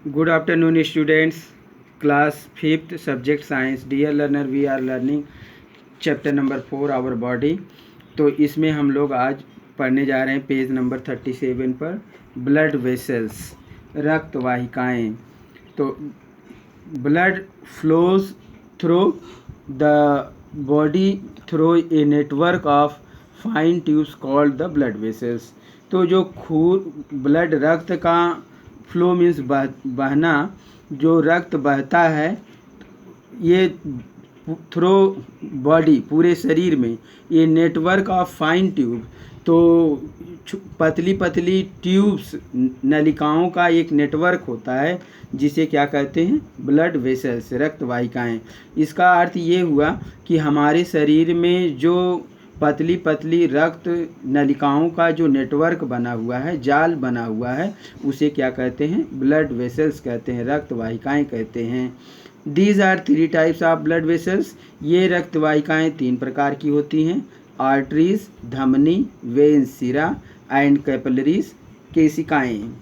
Good afternoon, students. Class 5th, subject science. Dear learner, we are learning chapter number 4, our body. तो इसमें हम लोग आज पढ़ने जा रहे हैं पेज नंबर 37 पर ब्लड वेसल्स, रक्त वाहिकाएँ. तो blood flows through the body through a network of fine tubes called the blood vessels. तो जो खून ब्लड रक्त का फ्लो मीन्स बहना, जो रक्त बहता है ये थ्रू बॉडी पूरे शरीर में, ये नेटवर्क ऑफ फाइन ट्यूब, तो पतली पतली ट्यूब्स नलिकाओं का एक नेटवर्क होता है जिसे क्या कहते हैं, ब्लड वेसल्स, रक्त वाहिकाएँ. इसका अर्थ ये हुआ कि हमारे शरीर में जो पतली पतली रक्त नलिकाओं का जो नेटवर्क बना हुआ है, जाल बना हुआ है, उसे क्या कहते हैं, ब्लड वेसल्स कहते हैं, रक्त वाहिकाएँ कहते हैं. These are 3 types of blood vessels. ये रक्त वाहिकाएँ 3 प्रकार की होती हैं: आर्टरीज, धमनी, वेन्स, सिरा, एंड कैपिलरीज, केशिकाएँ.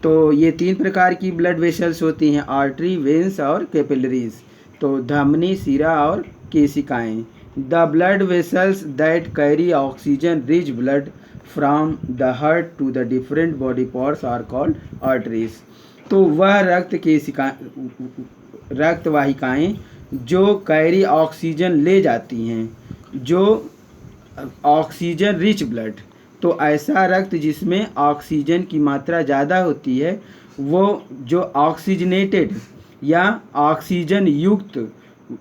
तो ये 3 प्रकार की ब्लड वेसल्स होती हैं: आर्टरी, वेन्स और कैपिलरीज. तो धमनी, सिरा और केशिकाएँ. The blood vessels that carry oxygen rich blood from the heart to the different body parts are called arteries. तो वह रक्त वाहिकाएँ जो कैरी ऑक्सीजन ले जाती हैं, जो ऑक्सीजन रिच ब्लड, तो ऐसा रक्त जिसमें ऑक्सीजन की मात्रा ज़्यादा होती है, वो जो ऑक्सीजनेटेड या ऑक्सीजन युक्त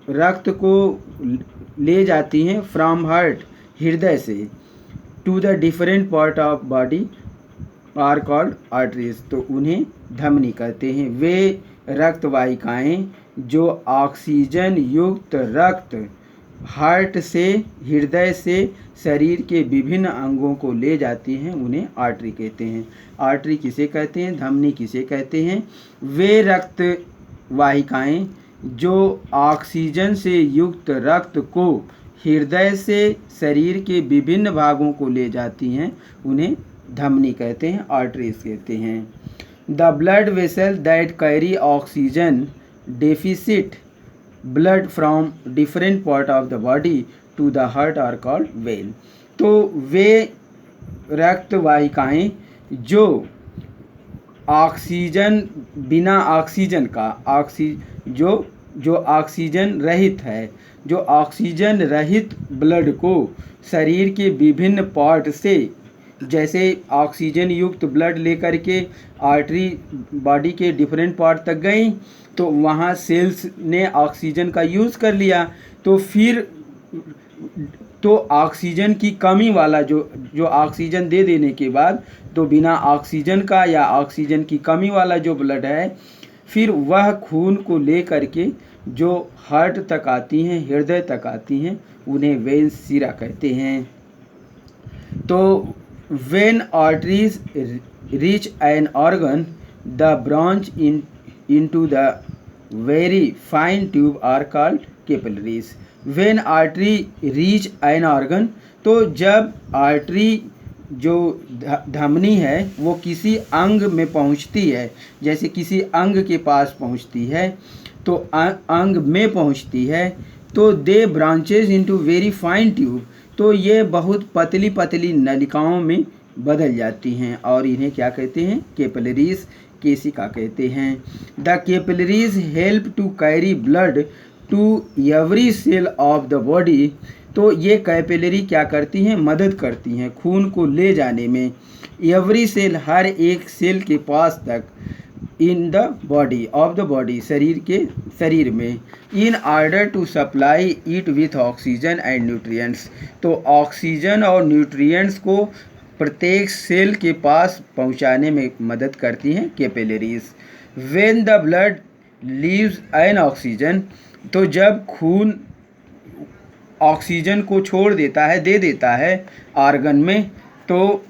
रक्त को ले जाती हैं फ्रॉम हार्ट, हृदय से, to the different part of body are called arteries. तो उन्हें धमनी कहते हैं. वे रक्त वाहिकाएँ जो ऑक्सीजन युक्त रक्त हार्ट से, हृदय से शरीर के विभिन्न अंगों को ले जाती हैं, उन्हें आर्टरी कहते हैं. आर्टरी किसे कहते हैं, धमनी किसे कहते हैं? वे रक्त वाहिकाएँ जो ऑक्सीजन से युक्त रक्त को हृदय से शरीर के विभिन्न भागों को ले जाती हैं, उन्हें धमनी कहते हैं, आर्टरीज कहते हैं. The blood vessel that carry oxygen deficit blood from different part of the body to the heart are called vein. तो वे रक्त वाहिकाएँ जो ऑक्सीजन, बिना ऑक्सीजन का, जो ऑक्सीजन रहित है, जो ऑक्सीजन रहित ब्लड को शरीर के विभिन्न पार्ट से, जैसे ऑक्सीजन युक्त ब्लड लेकर के आर्टरी बॉडी के डिफरेंट पार्ट तक गई, तो वहाँ सेल्स ने ऑक्सीजन का यूज़ कर लिया, तो फिर तो ऑक्सीजन की कमी वाला जो ऑक्सीजन दे देने के बाद, तो बिना ऑक्सीजन का या ऑक्सीजन की कमी वाला जो ब्लड है, फिर वह खून को ले करके जो हार्ट तक आती हैं, हृदय तक आती हैं, उन्हें वेन्स, सिरा कहते हैं. तो when arteries reach an organ, they branch into the very fine tube are called capillaries. When artery reach an organ, तो जब आर्टरी जो धमनी है वो किसी अंग में पहुंचती है, जैसे किसी अंग के पास पहुंचती है, तो अंग में पहुंचती है, तो they branches into very fine tube, तो ये बहुत पतली पतली नलिकाओं में बदल जाती हैं, और इन्हें क्या कहते हैं, कैपिलरीज, केशिका कहते हैं. The capillaries help to carry blood to every cell of the body. तो ये कैपिलरी क्या करती हैं, मदद करती हैं खून को ले जाने में, एवरी सेल, हर एक सेल के पास तक, in the body, of the body, शरीर में, in order to supply it with oxygen and nutrients. तो ऑक्सीजन और न्यूट्रिएंट्स को प्रत्येक सेल के पास पहुंचाने में मदद करती हैं capillaries. When the blood leaves an oxygen, तो जब खून ऑक्सीजन को छोड़ देता है, दे देता है ऑर्गन में, तो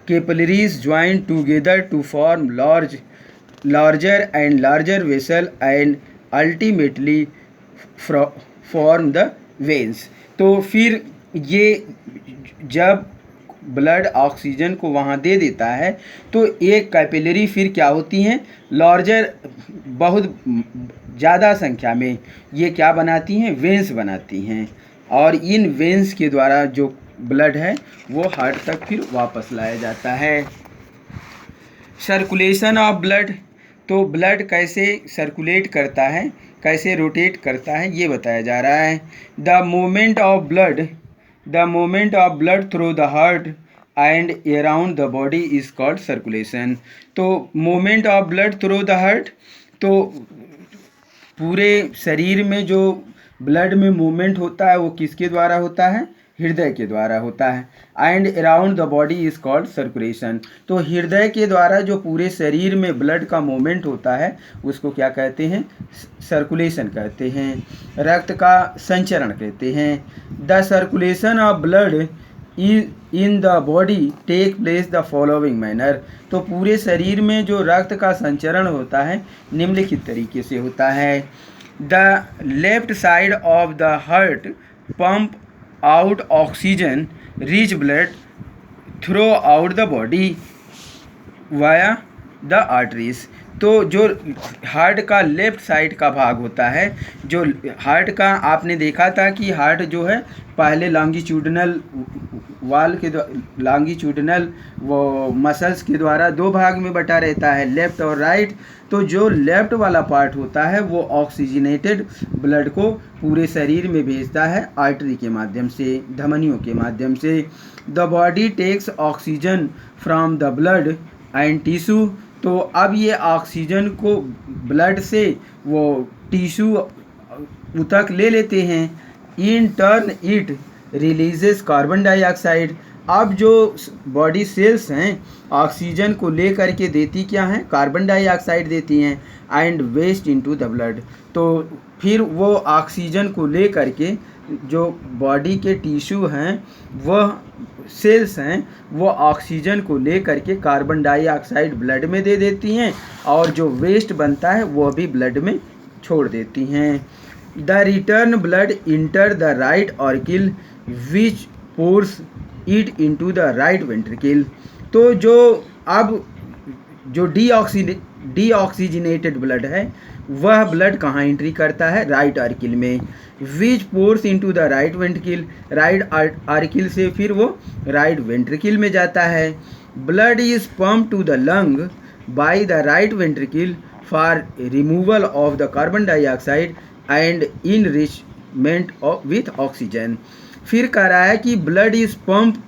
capillaries join together to form larger and larger vessel and ultimately form the veins. तो फिर ये जब ब्लड ऑक्सीजन को वहाँ दे देता है, तो एक कैपिलरी फिर क्या होती हैं, लार्जर, बहुत ज़्यादा संख्या में ये क्या बनाती हैं, वेंस बनाती हैं, और इन वेंस के द्वारा जो ब्लड है वो हार्ट तक फिर वापस लाया जाता है। सर्कुलेशन ऑफ ब्लड, तो ब्लड कैसे सर्कुलेट करता है, कैसे रोटेट करता है, ये बताया जा रहा है। The movement of blood through the heart and around the body is called circulation. तो movement of blood through the heart, तो पूरे शरीर में जो ब्लड में मूवमेंट होता है वो किसके द्वारा होता है, हृदय के द्वारा होता है। And around the body is called circulation, तो हृदय के द्वारा जो पूरे शरीर में ब्लड का मूवमेंट होता है उसको क्या कहते हैं, सर्कुलेशन कहते हैं, रक्त का संचरण कहते हैं। The circulation of blood in the body take place the following manner, तो पूरे शरीर में जो रक्त का संचरण होता है निम्नलिखित तरीके से होता है। The left side of the heart pump out oxygen rich blood through out the body via the arteries, तो जो हार्ट का लेफ्ट साइड का भाग होता है, जो हार्ट का आपने देखा था कि हार्ट जो है पहले लॉन्गिट्यूडनल वाल के लॉन्गिट्यूडनल वो मसल्स के द्वारा दो भाग में बटा रहता है, लेफ़्ट और राइट। तो जो लेफ़्ट वाला पार्ट होता है वो ऑक्सीजनेटेड ब्लड को पूरे शरीर में भेजता है आर्टरी के माध्यम से, धमनियों के माध्यम से। The body takes oxygen from the blood and tissue, तो अब ये ऑक्सीजन को ब्लड से वो टिश्यू तक ले लेते हैं। In turn it releases carbon dioxide, अब जो बॉडी सेल्स हैं ऑक्सीजन को ले करके देती क्या हैं, कार्बन डाइऑक्साइड देती हैं, and waste into the blood, तो फिर वो ऑक्सीजन को ले करके जो बॉडी के टिश्यू हैं वह सेल्स हैं वो ऑक्सीजन को ले करके कार्बन डाइऑक्साइड ब्लड में दे देती हैं, और जो वेस्ट बनता है वो भी ब्लड में छोड़ देती हैं। The return blood enter the right auricle which pours it into the right ventricle, तो जो अब जो डीऑक्सीजनेटेड ब्लड है वह ब्लड कहाँ एंट्री करता है, राइट आर्किल में। Which pours into the right ventricle, right auricle से फिर वो राइट वेंट्रिकल में जाता है। Blood is pump to the lung by the right ventricle for removal of the carbon dioxide and enrichment with oxygen. फिर कह रहा है कि blood is pump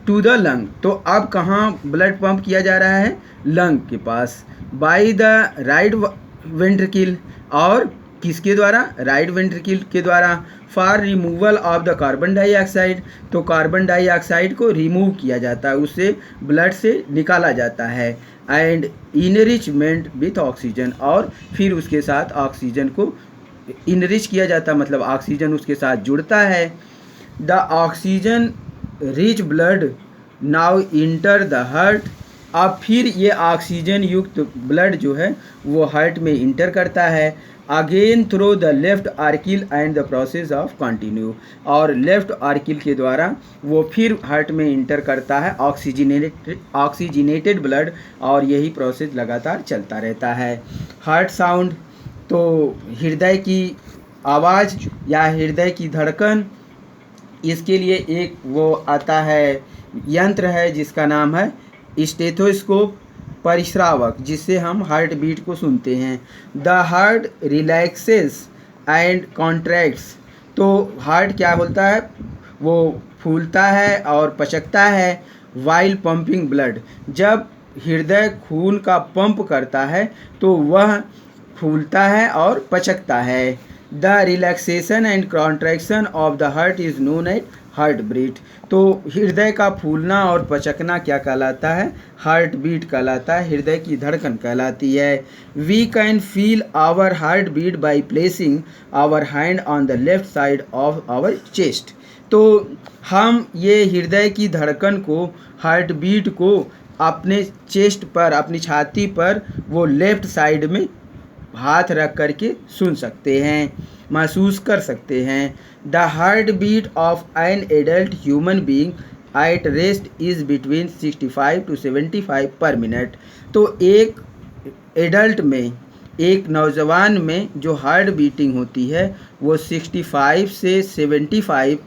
to the lung, तो अब कहाँ ब्लड पंप किया जा रहा है, लंग के पास, बाय द राइट वेंट्रिकल, और किसके द्वारा, राइट वेंट्रिकल के द्वारा। For removal of the carbon dioxide, तो कार्बन डाइऑक्साइड को रिमूव किया जाता है, उससे ब्लड से निकाला जाता है। एंड इनरिचमेंट विथ ऑक्सीजन, और फिर उसके साथ ऑक्सीजन को इनरिच किया जाता है, मतलब ऑक्सीजन उसके साथ जुड़ता है। The oxygen rich blood now enter the heart, अब फिर ये ऑक्सीजन युक्त ब्लड जो है वो हार्ट में इंटर करता है, again through the left auricle and the process of continue, और लेफ्ट आर्किल के द्वारा वो फिर हार्ट में इंटर करता है ऑक्सीजनेटेड ब्लड, और यही प्रोसेस लगातार चलता रहता है। हार्ट साउंड, तो हृदय की आवाज़ या हृदय की धड़कन, इसके लिए एक वो आता है यंत्र है जिसका नाम है स्टेथोस्कोप, परिश्रावक, जिससे हम हार्ट बीट को सुनते हैं। The heart relaxes and contracts, तो हार्ट क्या होता है, वो फूलता है और पचकता है। वाइल पंपिंग ब्लड, जब हृदय खून का पंप करता है तो वह फूलता है और पचकता है। The relaxation and contraction of the heart is known as heart beat, तो हृदय का फूलना और पचकना क्या कहलाता है, हार्ट बीट कहलाता है, हृदय की धड़कन कहलाती है। We can feel our heart beat by placing our hand on the left side of our chest, तो हम ये हृदय की धड़कन को, हार्ट बीट को अपने चेस्ट पर, अपनी छाती पर वो लेफ्ट साइड में हाथ रख करके सुन सकते हैं, महसूस कर सकते हैं। The heart beat of an adult human being at rest is between 65 to 75 पर मिनट। तो एक एडल्ट में, एक नौजवान में जो हार्ट बीटिंग होती है वो 65 से 75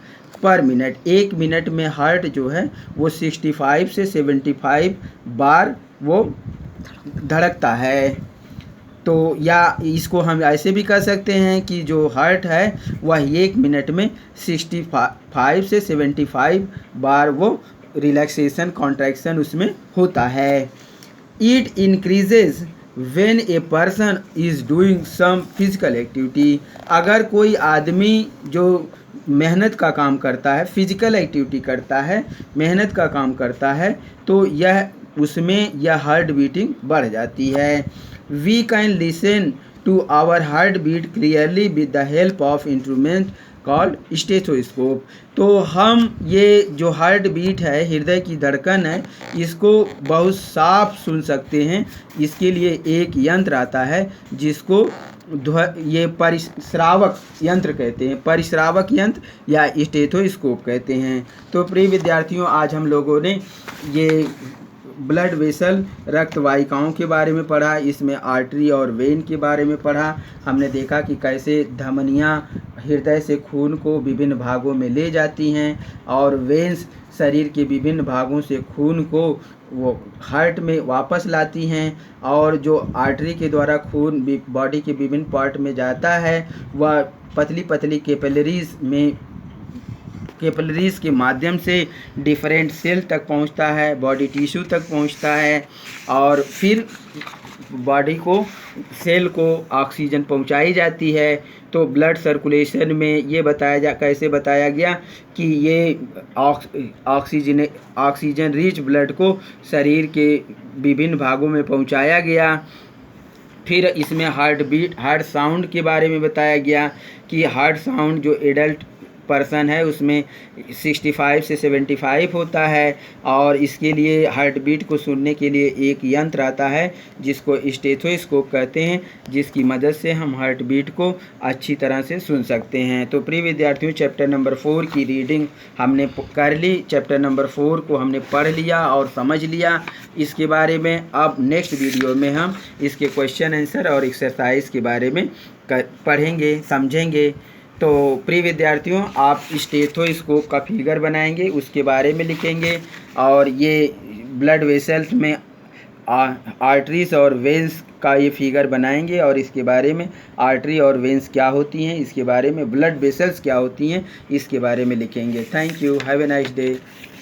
पर मिनट, एक मिनट में हार्ट जो है वो 65 से 75 बार वो धड़कता है। तो या इसको हम ऐसे भी कह सकते हैं कि जो हार्ट है वह एक मिनट में 65 से 75 बार वो रिलैक्सेशन कॉन्ट्रैक्शन उसमें होता है। It increases when a person is doing some physical activity. अगर कोई आदमी जो मेहनत का काम करता है, फिजिकल एक्टिविटी करता है, मेहनत का काम करता है, तो यह उसमें यह हार्ट बीटिंग बढ़ जाती है। We can listen to our heart beat clearly with the help of instrument called stethoscope. तो हम ये जो हार्ट बीट है, हृदय की धड़कन है, इसको बहुत साफ सुन सकते हैं। इसके लिए एक यंत्र आता है जिसको ये परिश्रावक यंत्र कहते हैं, परिश्रावक यंत्र या स्टेथोस्कोप कहते हैं। तो प्रिय विद्यार्थियों, आज हम लोगों ने ये ब्लड वेसल रक्त वाहिकाओं के बारे में पढ़ा, इसमें आर्टरी और वेन के बारे में पढ़ा। हमने देखा कि कैसे धमनियाँ हृदय से खून को विभिन्न भागों में ले जाती हैं और वेन्स शरीर के विभिन्न भागों से खून को वो हार्ट में वापस लाती हैं, और जो आर्टरी के द्वारा खून बॉडी के विभिन्न पार्ट में जाता है वह पतली पतली कैपिलरीज के माध्यम से डिफरेंट सेल तक पहुंचता है, बॉडी टिश्यू तक पहुंचता है, और फिर बॉडी को सेल को ऑक्सीजन पहुंचाई जाती है। तो ब्लड सर्कुलेशन में ये कैसे बताया गया कि ये ऑक्सीजन रिच ब्लड को शरीर के विभिन्न भागों में पहुंचाया गया। फिर इसमें हार्ट साउंड के बारे में बताया गया कि हार्ट साउंड जो एडल्ट पर्सन है उसमें 65 से 75 होता है, और इसके लिए हार्ट बीट को सुनने के लिए एक यंत्र आता है जिसको स्टेथोस्कोप कहते हैं, जिसकी मदद से हम हार्ट बीट को अच्छी तरह से सुन सकते हैं। तो प्रिय विद्यार्थियों, चैप्टर नंबर 4 की रीडिंग हमने कर ली, चैप्टर नंबर 4 को हमने पढ़ लिया और समझ लिया इसके बारे में। अब नेक्स्ट वीडियो में हम इसके क्वेश्चन आंसर और एक्सरसाइज के बारे में पढ़ेंगे, समझेंगे। तो प्रिय विद्यार्थियों, आप स्टेथोस्कोप का फिगर बनाएंगे, उसके बारे में लिखेंगे, और ये ब्लड वेसल्स में आर्टरीज और वेंस का ये फिगर बनाएंगे, और इसके बारे में आर्टरी और वेंस क्या होती हैं, इसके बारे में ब्लड वेसल्स क्या होती हैं, इसके बारे में लिखेंगे। Thank you, have a nice day.